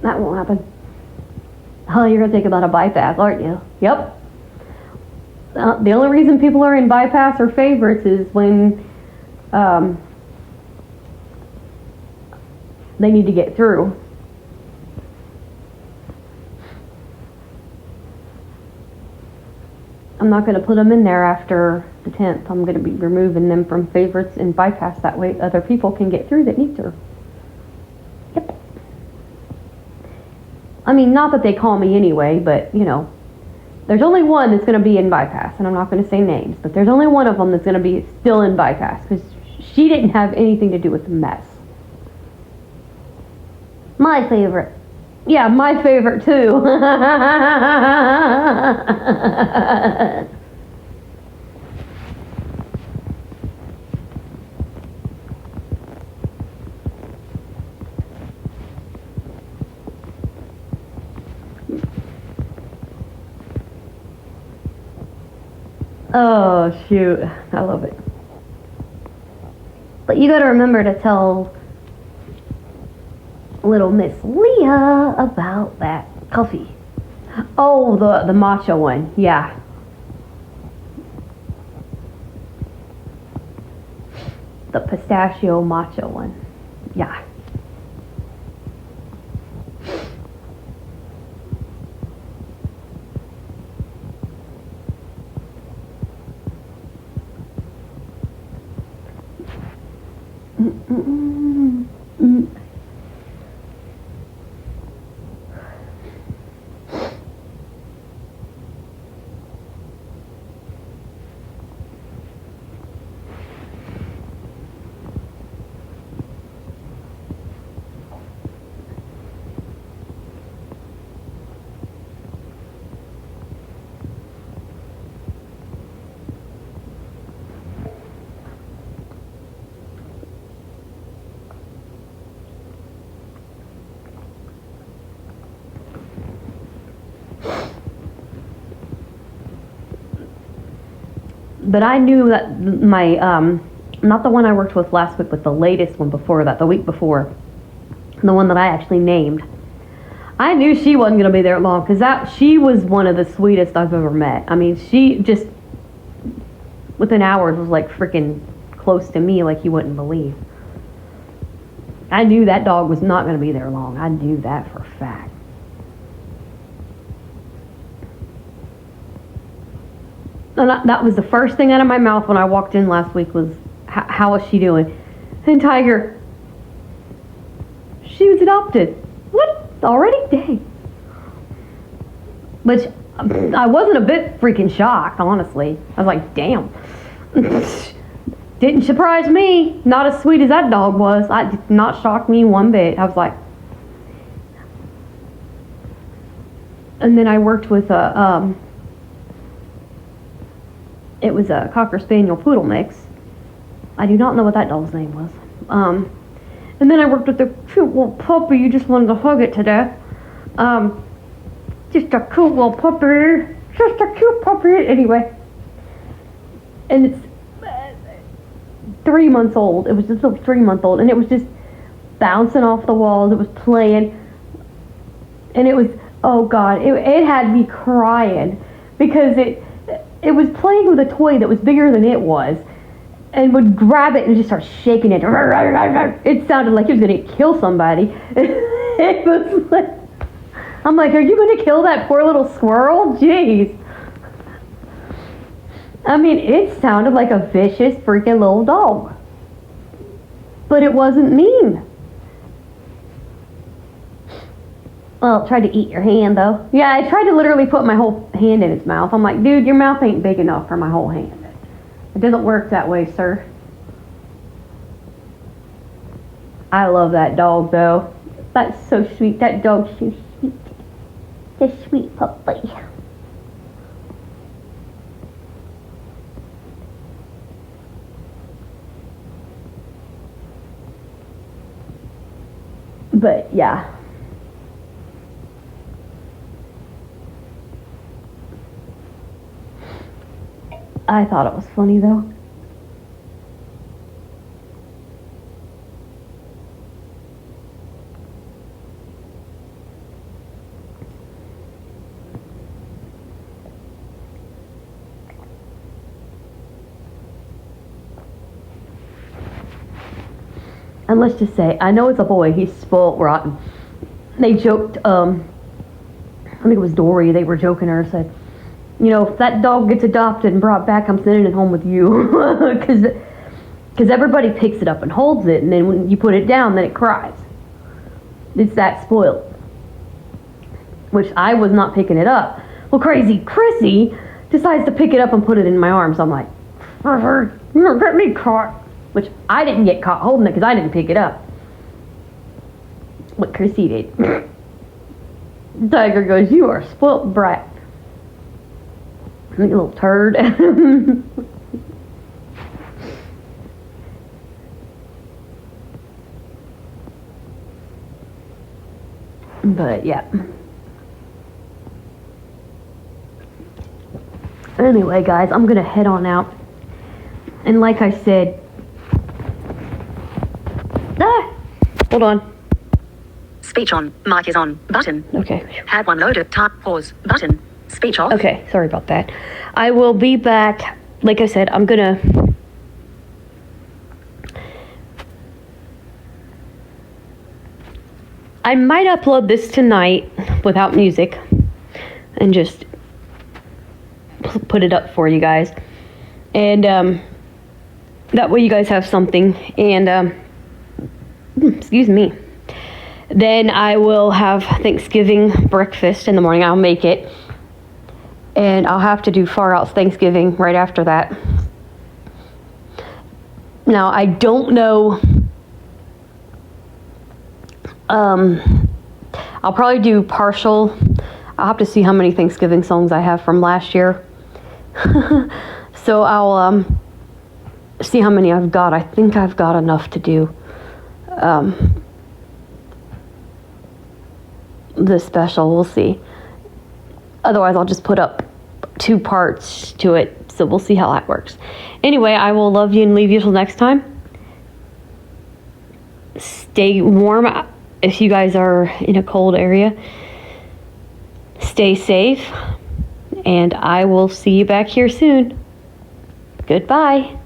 Speaker 1: That won't happen. Oh, you're gonna think about a bypass, aren't you? Yep. The only reason people are in bypass or favorites is when they need to get through. I'm not going to put them in there after the 10th. I'm going to be removing them from favorites and bypass. That way other people can get through that need to. Yep. I mean, not that they call me anyway, but, you know, there's only one that's going to be in bypass, and I'm not going to say names, but there's only one of them that's going to be still in bypass, because she didn't have anything to do with the mess. My favorite. Yeah, my favorite too. Oh, shoot. I love it. But you gotta remember to tell little Miss Leah about that coffee. Oh, the matcha one. Yeah. The pistachio matcha one. Yeah. But I knew that my, not the one I worked with last week, but the latest one before that, the week before, the one that I actually named, I knew she wasn't going to be there long, because she was one of the sweetest I've ever met. I mean, she just, within hours, was like freaking close to me like you wouldn't believe. I knew that dog was not going to be there long. I knew that for a fact. And that was the first thing out of my mouth when I walked in last week was, how is she doing? And Tiger, she was adopted. What? Already? Dang. Which, I wasn't a bit freaking shocked, honestly. I was like, damn. Didn't surprise me. Not as sweet as that dog was. It did not shock me one bit. I was like... And then I worked with a... It was a Cocker Spaniel Poodle mix. I do not know what that dog's name was. And then I worked with the cute little puppy. You just wanted to hug it to death. Just a cute little puppy. Just a cute puppy. Anyway. And it's 3 months old. It was just a 3-month-old. And it was just bouncing off the walls. It was playing. And it was, oh God, it had me crying. Because it was playing with a toy that was bigger than it was, and would grab it and just start shaking it. It sounded like it was going to kill somebody. It was like, I'm like, are you going to kill that poor little squirrel? Jeez. I mean, it sounded like a vicious freaking little dog. But it wasn't mean. Well, it tried to eat your hand, though. Yeah, I tried to literally put my whole hand in its mouth. I'm like, dude, your mouth ain't big enough for my whole hand. It doesn't work that way, sir. I love that dog, though. That's so sweet. That dog's so sweet. The sweet puppy. But, yeah. I thought it was funny though. And let's just say, I know it's a boy, he's spoiled rotten. They joked, I think it was Dory, they were joking her, said, you know, if that dog gets adopted and brought back, I'm sending it home with you. Because everybody picks it up and holds it, and then when you put it down, then it cries. It's that spoiled. Which I was not picking it up. Well, crazy Chrissy decides to pick it up and put it in my arms. I'm like, you're get me caught. Which I didn't get caught holding it because I didn't pick it up. What Chrissy did. Tiger goes, you are a spoiled brat. You little turd. But yeah. Anyway, guys, I'm gonna head on out. And like I said, hold on.
Speaker 2: Speech on. Mic is on. Button.
Speaker 1: Okay.
Speaker 2: Had one loaded. Type. Pause. Button. Speech off.
Speaker 1: Okay, sorry about that. I will be back. Like I said, I'm gonna... I might upload this tonight without music and just put it up for you guys. And that way you guys have something. And excuse me. Then I will have Thanksgiving breakfast in the morning. I'll make it. And I'll have to do Far Out's Thanksgiving right after that. Now, I don't know. I'll probably do partial. I'll have to see how many Thanksgiving songs I have from last year. So I'll see how many I've got. I think I've got enough to do this special. We'll see. Otherwise, I'll just put up 2 parts to it. So we'll see how that works. Anyway, I will love you and leave you till next time. Stay warm if you guys are in a cold area. Stay safe. And I will see you back here soon. Goodbye.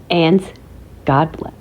Speaker 1: And God bless.